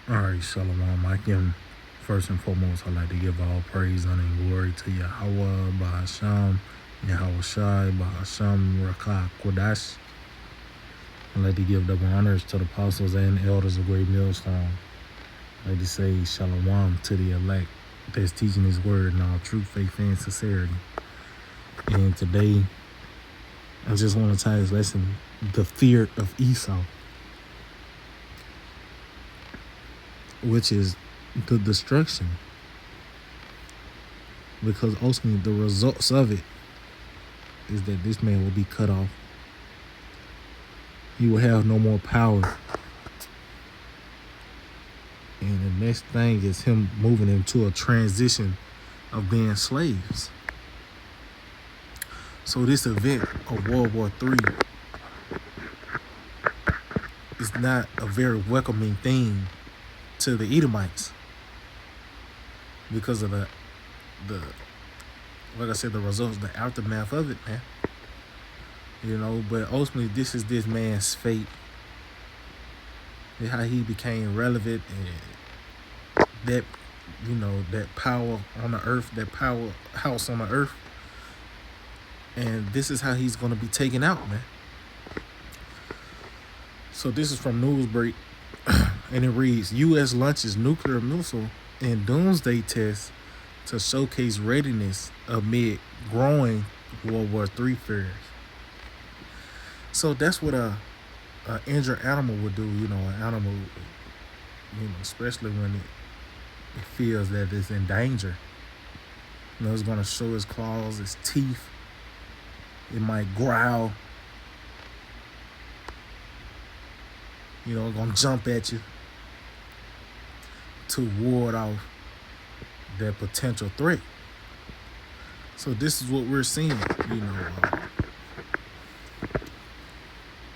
All right, Shalom. I can first and foremost, I'd like to give all praise, honor, and glory to Yahweh, Bahasham, Yahweh Shai, Bahasham, Rakah, Kodash. I'd like to give double honors to the apostles and elders of Great Millstone. I'd like to say Shalom to the elect that's teaching His word in all truth, faith, and sincerity. And today, I just want to tie this lesson, the fear of Esau, which is the destruction. Because ultimately, the results of it is that this man will be cut off. He will have no more power. And the next thing is him moving into a transition of being slaves. So this event of World War III is not a very welcoming thing to the Edomites because of the like I said, the results, the aftermath of it, man. But ultimately this is this man's fate. How he became relevant and that that power on the earth, that powerhouse on the earth. And this is how he's gonna be taken out, man. So this is from Newsbreak, and it reads: U.S. launches nuclear missile in doomsday test to showcase readiness amid growing World War III fears. So that's what a injured animal would do. An animal, especially when it feels that it's in danger. It's going to show its claws, its teeth. It might growl. It's going to jump at you to ward off that potential threat. So this is what we're seeing.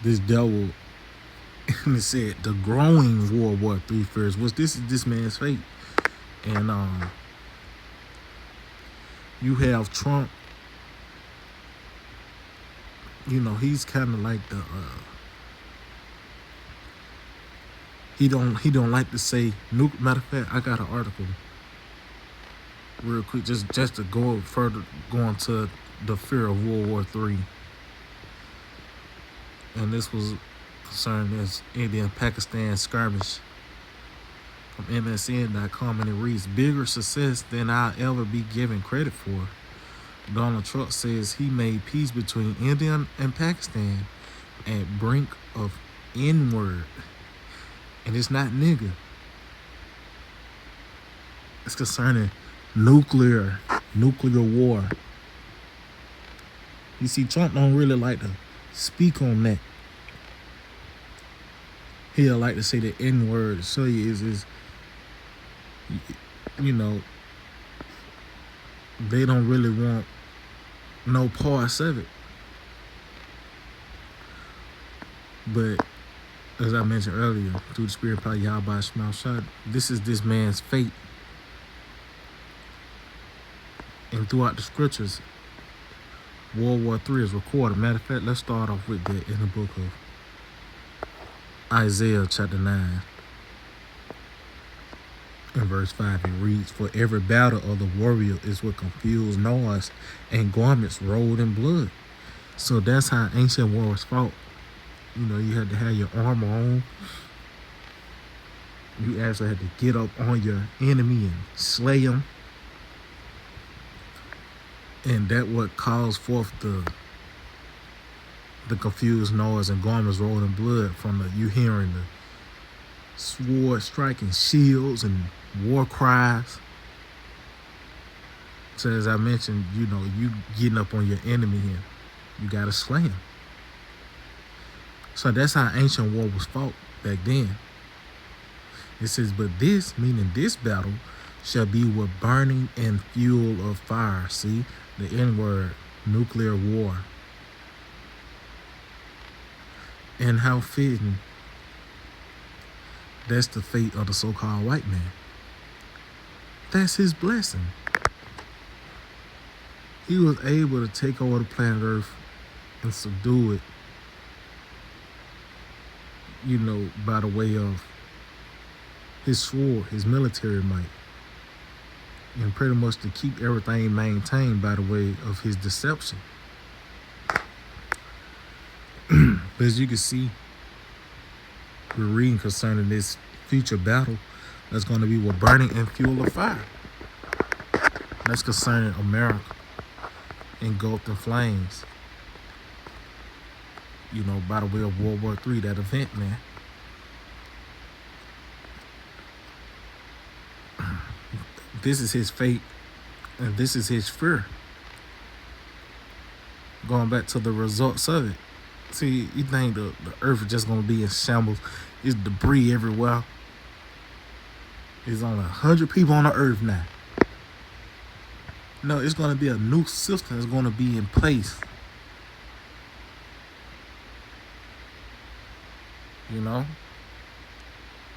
This devil, and it said the growing World War III fears, which this is this man's fate. And you have Trump. He's kind of like the he don't like to say nuke. Matter of fact, I got an article real quick just to go further, going to the fear of World War III. And this was concerned as India-Pakistan skirmish from MSN.com, and it reads: bigger success than I'll ever be given credit for. Donald Trump says he made peace between India and Pakistan at brink of N-word. And it's not nigga. It's concerning nuclear war. You see, Trump don't really like to speak on that. He'll like to say the N-word. So he is they don't really want no parts of it. But as I mentioned earlier, through the spirit of Yahweh Shai, this is this man's fate. And throughout the scriptures, World War III is recorded. Matter of fact, let's start off with that in the book of Isaiah chapter 9. In verse 5, it reads: for every battle of the warrior is with confused noise and garments rolled in blood. So that's how ancient wars fought. You had to have your armor on. You actually had to get up on your enemy and slay him. And that what caused forth the confused noise and garments rolled in blood from you hearing the sword striking shields and war cries. So as I mentioned, you getting up on your enemy here. You got to slay him. So that's how ancient war was fought back then. It says, but this, meaning this battle, shall be with burning and fuel of fire. See, the N-word, nuclear war. And how fitting that's the fate of the so-called white man. That's his blessing. He was able to take over the planet Earth and subdue it, by the way of his sword, his military might, and pretty much to keep everything maintained by the way of his deception. But as you can see, we're reading concerning this future battle that's going to be with burning and fuel of fire. That's concerning America engulfed in flames. By the way of World War III, that event, man. This is his fate, and this is his fear. Going back to the results of it. See, you think the earth is just going to be in shambles. There's debris everywhere. There's only 100 people on the earth now. No, it's going to be a new system that's going to be in place.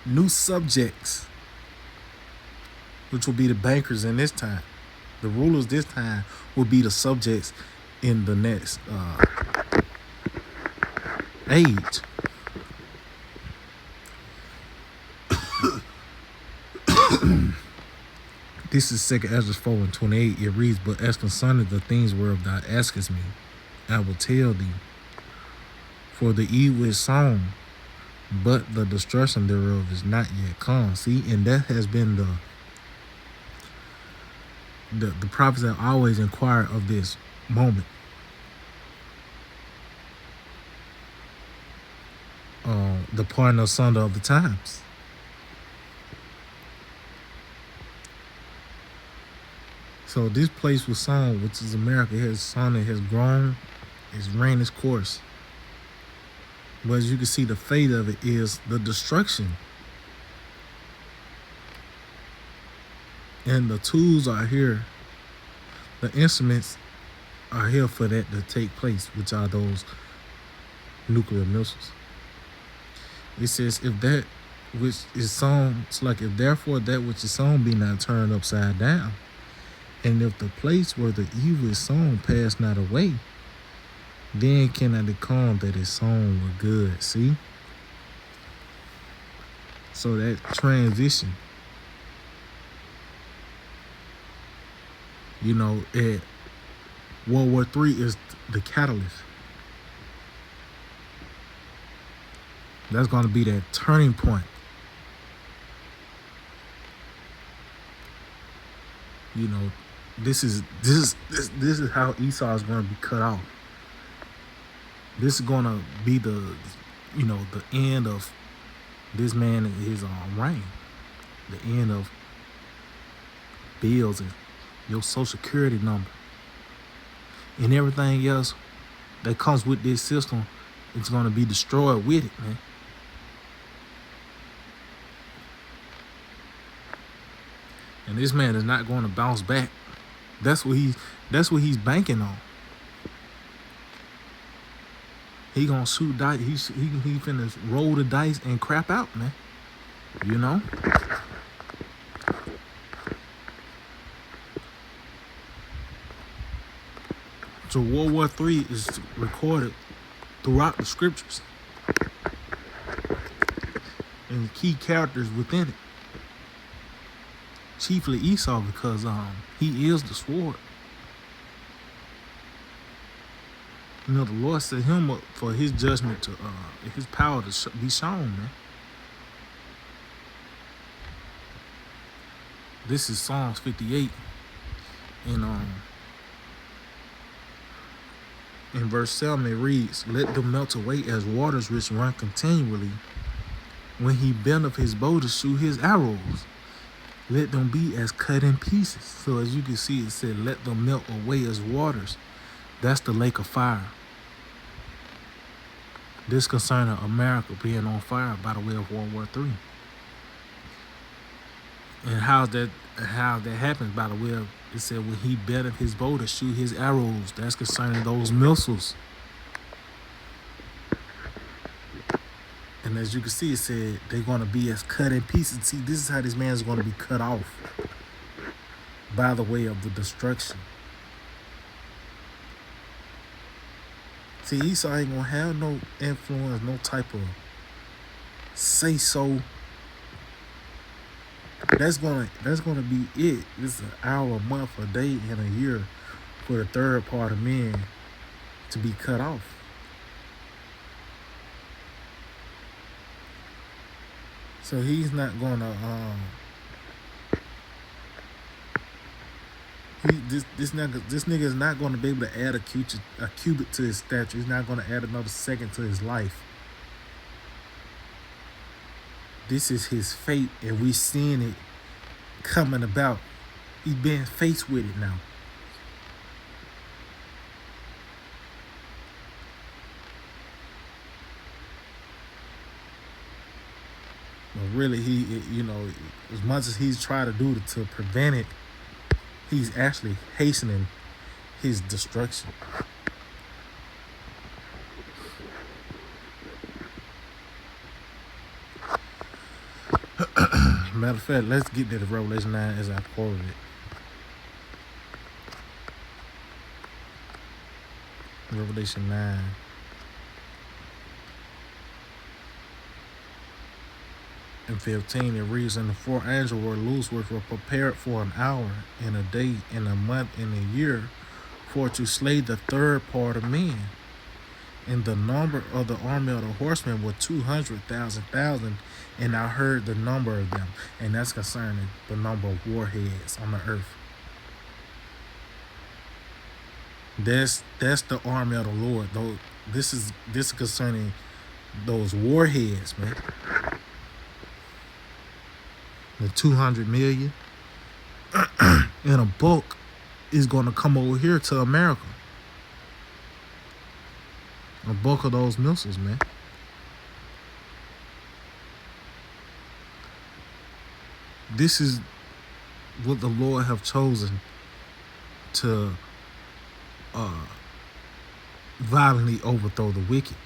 New subjects, which will be the bankers in this time. The rulers this time will be the subjects in the next age. This is 2 Ezra 4:28. It reads, "But as concerning the things whereof thou askest me, I will tell thee. For the evil is sown, but the destruction thereof is not yet come." See, and that has been the prophets have always inquired of this moment. The parting asunder of the times. So this place was sown, which is America, has sown, it has grown, it's ran its course. But as you can see, the fate of it is the destruction. And the tools are here. The instruments are here for that to take place, which are those nuclear missiles. It says, if that which is sown, it's like, if therefore that which is sown be not turned upside down, and if the place where the evil is sown pass not away, then cannot it come that is sown with good. See? So that transition, at World War III is the catalyst. That's going to be that turning point. This is how Esau is going to be cut off. This is going to be the end of this man and his reign. The end of bills and your social security number and everything else that comes with this system. It's going to be destroyed with it, man. And this man is not going to bounce back. That's what he's banking on. He gonna shoot dice. He finna roll the dice and crap out, man. So World War III is recorded throughout the scriptures and key characters within it. Chiefly Esau, because he is the sword. The Lord set him up for his judgment to his power to be shown, man. This is Psalms 58, and in verse 7 it reads, "Let them melt away as waters which run continually. When he bent of his bow to shoot his arrows, let them be as cut in pieces." So as you can see, it said, "Let them melt away as waters." That's the lake of fire. This concerning America being on fire by the way of World War III. And how that happens by the way of, it said, when he bent of his bow to shoot his arrows. That's concerning those missiles. And as you can see, it said they're going to be as cut in pieces. See, this is how this man is going to be cut off by the way of the destruction. See, Esau ain't going to have no influence, no type of say-so That's gonna be it. This is an hour, a month, a day, and a year for the third part of men to be cut off. So he's not gonna this nigga is not gonna be able to add a cubit to his stature. He's not gonna add another second to his life. This is his fate, and we seeing it coming about. He's being faced with it now. But really, as much as he's trying to do to prevent it, he's actually hastening his destruction. Matter of fact, let's get to the Revelation 9 as I quoted it. Revelation 9. And 15, it reads, and the four angels were loose, which were prepared for an hour, and a day, and a month, and a year, for to slay the third part of men. And the number of the army of the horsemen were 200,000, and I heard the number of them. And that's concerning the number of warheads on the earth. That's the army of the Lord. Though this is concerning those warheads, man. The 200 million. And a bulk is going to come over here to America. A bulk of those missiles, man. This is what the Lord have chosen to violently overthrow the wicked.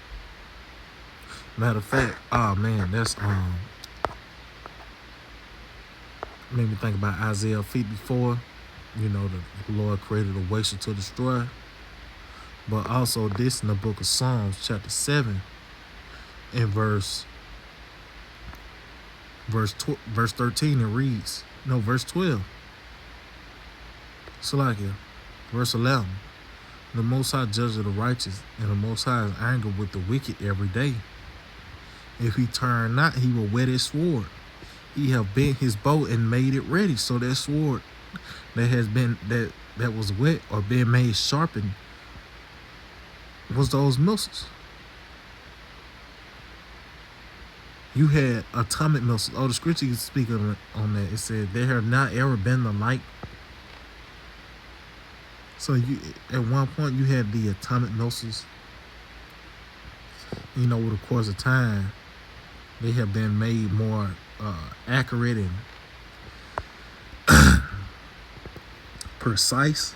Matter of fact, that's made me think about Isaiah 54. The Lord created a waster to destroy. But also this in the book of Psalms, chapter 7, and verse 13, it reads, verse 12. Salakia, verse 11. The Most High judges the righteous, and the Most High is angry with the wicked every day. If he turn not, he will whet his sword. He have bent his bow and made it ready. So that sword that was wet or been made sharpened was those missiles. You had atomic missiles. Oh, the scripture you speak on that. It said there have not ever been the like. So at one point you had the atomic missiles. Over the course of time, they have been made more accurate and precise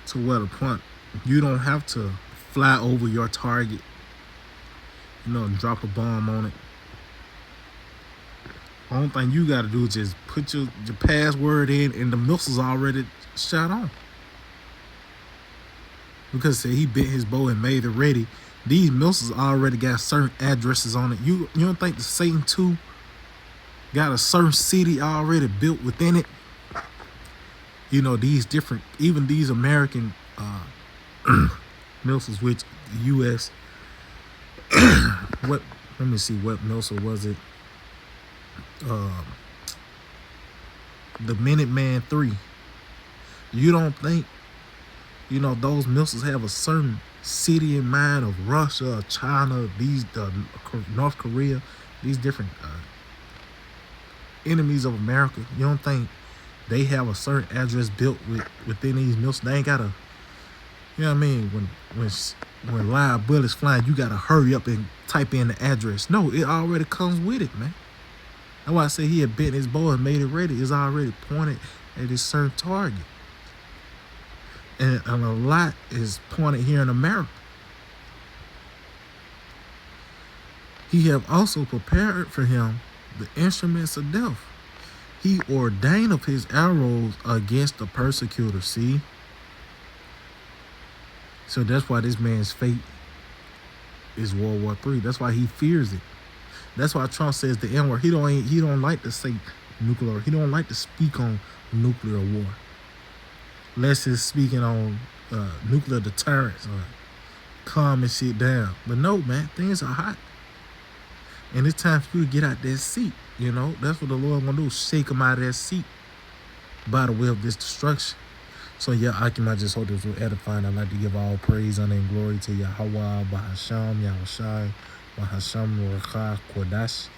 to what a point you don't have to fly over your target, and drop a bomb on it. Only thing you got to do is just put your password in, and the missile's already shot on. Because he bent his bow and made it ready. These missiles already got certain addresses on it. You don't think the Satan 2 got a certain city already built within it? These different, even these American missiles, which the U.S. Let me see, what missile was it? The Minuteman 3. You don't think, those missiles have a certain city in mind of Russia, China, these North Korea, these different enemies of America? You don't think they have a certain address built within these missiles? They ain't gotta, when live bullets flying, you gotta hurry up and type in the address. No, it already comes with it, man. That's why I say he had bent his bow and made it ready. It's already pointed at his certain target. And a lot is pointed here in America. He have also prepared for him the instruments of death. He ordained of his arrows against the persecutor. See? So that's why this man's fate is World War III. That's why he fears it. That's why Trump says the N-word. He don't like to say nuclear. He don't like to speak on nuclear war. Less is speaking on nuclear deterrence or calm and shit down. But no, man, things are hot. And it's time for you to get out that seat. You know, that's what the Lord gonna do. Shake him out of that seat by the way of this destruction. So yeah, Akim, I just hope this will edify. I'd like to give all praise, honor, and glory to Yahweh, Bahasham, Yahushai, Bahasham, Rakah, Kodash.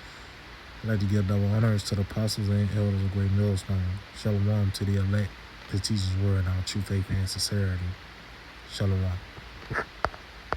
I'd like to give double honors to the apostles and elders of Great Millstone. Shalom to the elect, the teachers word in our true faith and sincerity. Shalom.